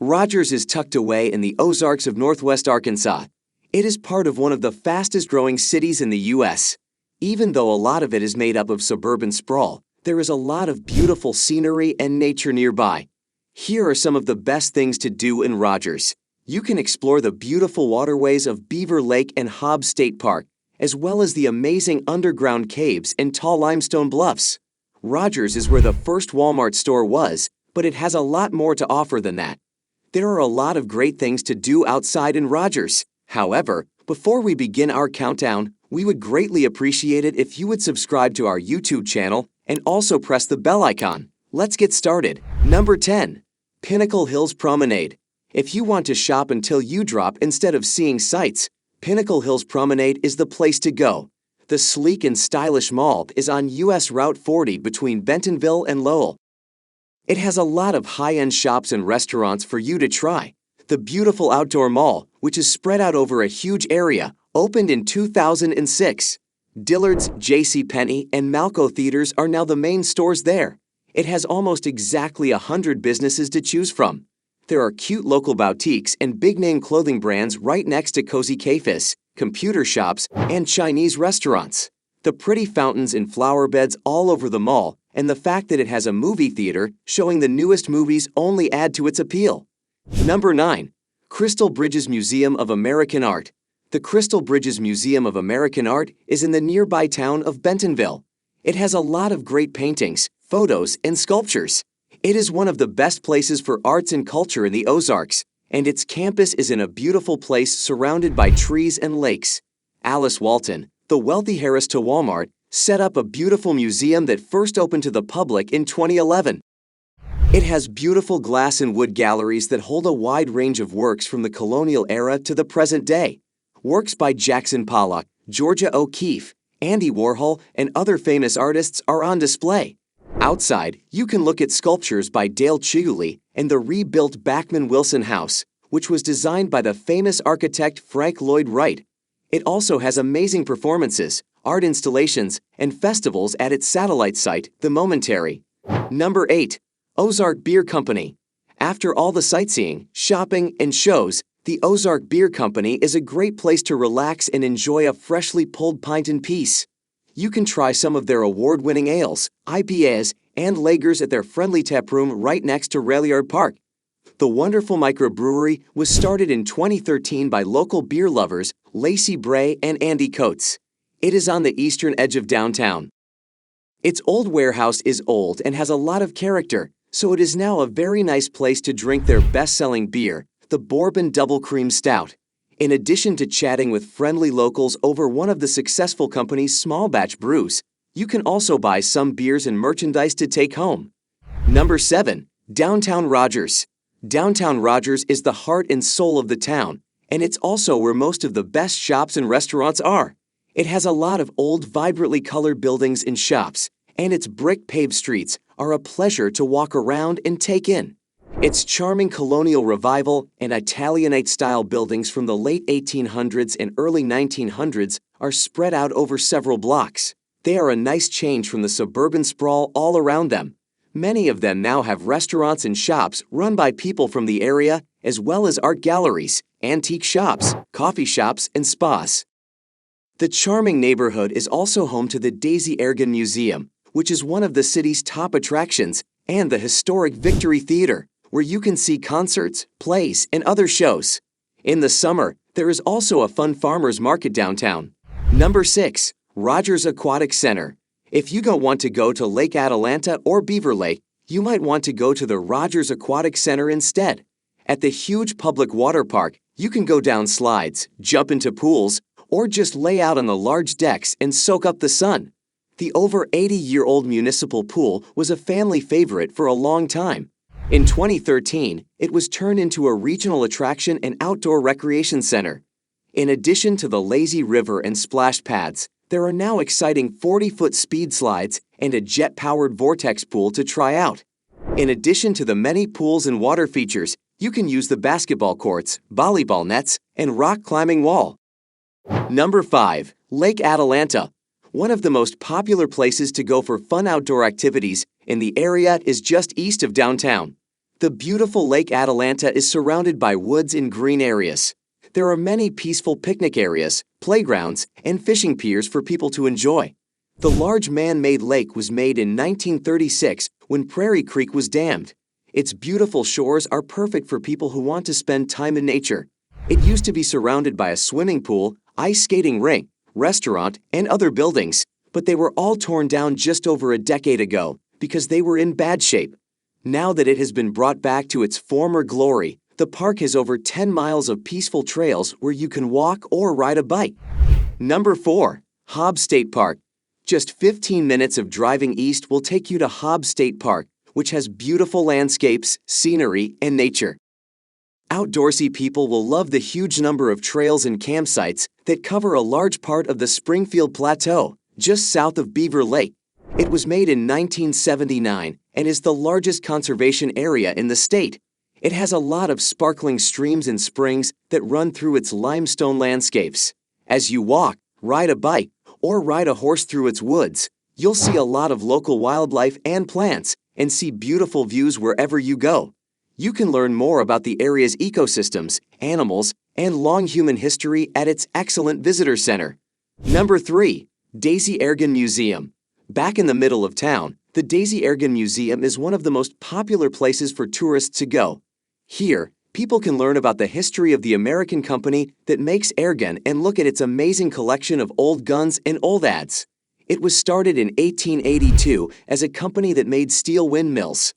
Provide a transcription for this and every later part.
Rogers is tucked away in the Ozarks of northwest Arkansas. It is part of one of the fastest-growing cities in the U.S. Even though a lot of it is made up of suburban sprawl, there is a lot of beautiful scenery and nature nearby. Here are some of the best things to do in Rogers. You can explore the beautiful waterways of Beaver Lake and Hobbs State Park, as well as the amazing underground caves and tall limestone bluffs. Rogers is where the first Walmart store was, but it has a lot more to offer than that. There are a lot of great things to do outside in Rogers. However, before we begin our countdown, we would greatly appreciate it if you would subscribe to our YouTube channel and also press the bell icon. Let's get started. Number 10. Pinnacle Hills Promenade. If you want to shop until you drop instead of seeing sights, Pinnacle Hills Promenade is the place to go. The sleek and stylish mall is on US Route 40 between Bentonville and Lowell. It has a lot of high-end shops and restaurants for you to try. The beautiful outdoor mall, which is spread out over a huge area, opened in 2006. Dillard's, JCPenney, and Malco theaters are now the main stores there. It has almost exactly 100 businesses to choose from. There are cute local boutiques and big-name clothing brands right next to cozy cafes, computer shops, and Chinese restaurants. The pretty fountains and flower beds all over the mall and the fact that it has a movie theater showing the newest movies only add to its appeal. Number 9. Crystal Bridges Museum of American Art. The Crystal Bridges Museum of American Art is in the nearby town of Bentonville. It has a lot of great paintings, photos, and sculptures. It is one of the best places for arts and culture in the Ozarks, and its campus is in a beautiful place surrounded by trees and lakes. Alice Walton, the wealthy heiress to Walmart, set up a beautiful museum that first opened to the public in 2011. It has beautiful glass and wood galleries that hold a wide range of works from the colonial era to the present day. Works by Jackson Pollock, Georgia O'Keeffe, Andy Warhol, and other famous artists are on display. Outside, you can look at sculptures by Dale Chihuly and the rebuilt Bachman Wilson House, which was designed by the famous architect Frank Lloyd Wright. It also has amazing performances, art installations, and festivals at its satellite site, The Momentary. Number 8. Ozark Beer Company. After all the sightseeing, shopping, and shows, the Ozark Beer Company is a great place to relax and enjoy a freshly pulled pint in peace. You can try some of their award-winning ales, IPAs, and lagers at their friendly tap room right next to Railyard Park. The wonderful microbrewery was started in 2013 by local beer lovers Lacey Bray and Andy Coates. It is on the eastern edge of downtown. Its old warehouse is old and has a lot of character, so it is now a very nice place to drink their best-selling beer, the Bourbon Double Cream Stout. In addition to chatting with friendly locals over one of the successful company's small batch brews, you can also buy some beers and merchandise to take home. Number 7. Downtown Rogers. Downtown Rogers is the heart and soul of the town, and it's also where most of the best shops and restaurants are. It has a lot of old, vibrantly colored buildings and shops, and its brick-paved streets are a pleasure to walk around and take in. Its charming colonial revival and Italianate-style buildings from the late 1800s and early 1900s are spread out over several blocks. They are a nice change from the suburban sprawl all around them. Many of them now have restaurants and shops run by people from the area, as well as art galleries, antique shops, coffee shops, and spas. The charming neighborhood is also home to the Daisy Ergen Museum, which is one of the city's top attractions, and the historic Victory Theater, where you can see concerts, plays, and other shows. In the summer, there is also a fun farmers market downtown. Number 6. Rogers Aquatic Center. If you don't want to go to Lake Atalanta or Beaver Lake, you might want to go to the Rogers Aquatic Center instead. At the huge public water park, you can go down slides, jump into pools, or just lay out on the large decks and soak up the sun. The over 80-year-old municipal pool was a family favorite for a long time. In 2013, it was turned into a regional attraction and outdoor recreation center. In addition to the lazy river and splash pads, there are now exciting 40-foot speed slides and a jet-powered vortex pool to try out. In addition to the many pools and water features, you can use the basketball courts, volleyball nets, and rock climbing wall. Number 5. Lake Atalanta. One of the most popular places to go for fun outdoor activities in the area is just east of downtown. The beautiful Lake Atalanta is surrounded by woods and green areas. There are many peaceful picnic areas, playgrounds, and fishing piers for people to enjoy. The large man-made lake was made in 1936 when Prairie Creek was dammed. Its beautiful shores are perfect for people who want to spend time in nature. It used to be surrounded by a swimming pool, ice skating rink, restaurant, and other buildings, but they were all torn down just over a decade ago because they were in bad shape. Now that it has been brought back to its former glory, the park has over 10 miles of peaceful trails where you can walk or ride a bike. Number 4. Hobbs State Park. Just 15 minutes of driving east will take you to Hobbs State Park, which has beautiful landscapes, scenery, and nature. Outdoorsy people will love the huge number of trails and campsites that cover a large part of the Springfield Plateau, just south of Beaver Lake. It was made in 1979 and is the largest conservation area in the state. It has a lot of sparkling streams and springs that run through its limestone landscapes. As you walk, ride a bike, or ride a horse through its woods, you'll see a lot of local wildlife and plants and see beautiful views wherever you go. You can learn more about the area's ecosystems, animals, and long human history at its excellent visitor center. Number 3. Daisy Ergin Museum. Back in the middle of town, the Daisy Ergin Museum is one of the most popular places for tourists to go. Here, people can learn about the history of the American company that makes airgun and look at its amazing collection of old guns and old ads. It was started in 1882 as a company that made steel windmills.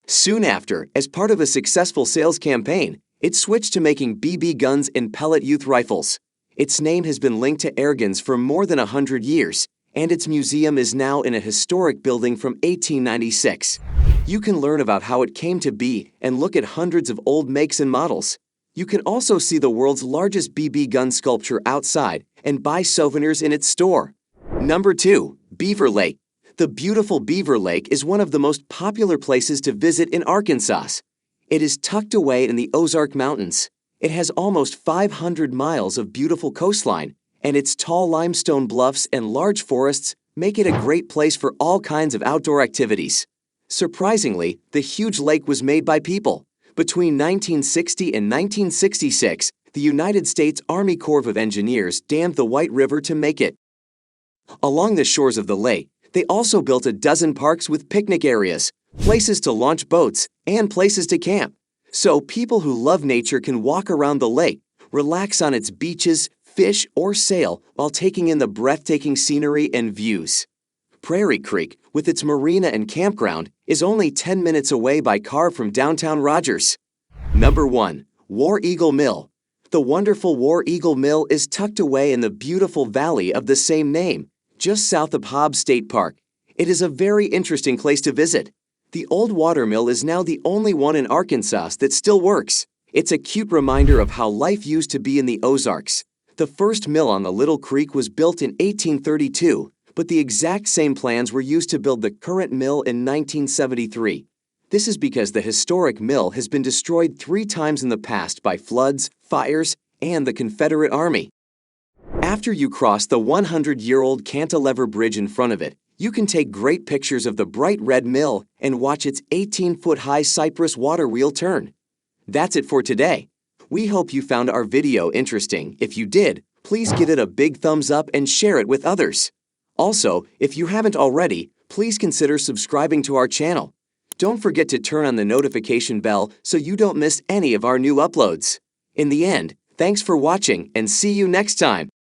Soon after, as part of a successful sales campaign, it switched to making BB guns and pellet youth rifles. Its name has been linked to airguns for more than 100 years, and its museum is now in a historic building from 1896. You can learn about how it came to be and look at hundreds of old makes and models. You can also see the world's largest BB gun sculpture outside and buy souvenirs in its store. Number 2. Beaver Lake. The beautiful Beaver Lake is one of the most popular places to visit in Arkansas. It is tucked away in the Ozark Mountains. It has almost 500 miles of beautiful coastline, and its tall limestone bluffs and large forests make it a great place for all kinds of outdoor activities. Surprisingly, the huge lake was made by people. Between 1960 and 1966, the United States Army Corps of Engineers dammed the White River to make it. Along the shores of the lake, they also built a dozen parks with picnic areas, places to launch boats, and places to camp. So people who love nature can walk around the lake, relax on its beaches, fish, or sail while taking in the breathtaking scenery and views. Prairie Creek, with its marina and campground, is only 10 minutes away by car from downtown Rogers. Number 1. War Eagle Mill. The wonderful War Eagle Mill is tucked away in the beautiful valley of the same name, just south of Hobbs State Park. It is a very interesting place to visit. The old water mill is now the only one in Arkansas that still works. It's a cute reminder of how life used to be in the Ozarks. The first mill on the Little Creek was built in 1832, but the exact same plans were used to build the current mill in 1973. This is because the historic mill has been destroyed 3 times in the past by floods, fires, and the Confederate Army. After you cross the 100-year-old cantilever bridge in front of it, you can take great pictures of the bright red mill and watch its 18-foot-high cypress water wheel turn. That's it for today. We hope you found our video interesting. If you did, please give it a big thumbs up and share it with others. Also, if you haven't already, please consider subscribing to our channel. Don't forget to turn on the notification bell so you don't miss any of our new uploads. In the end, thanks for watching and see you next time.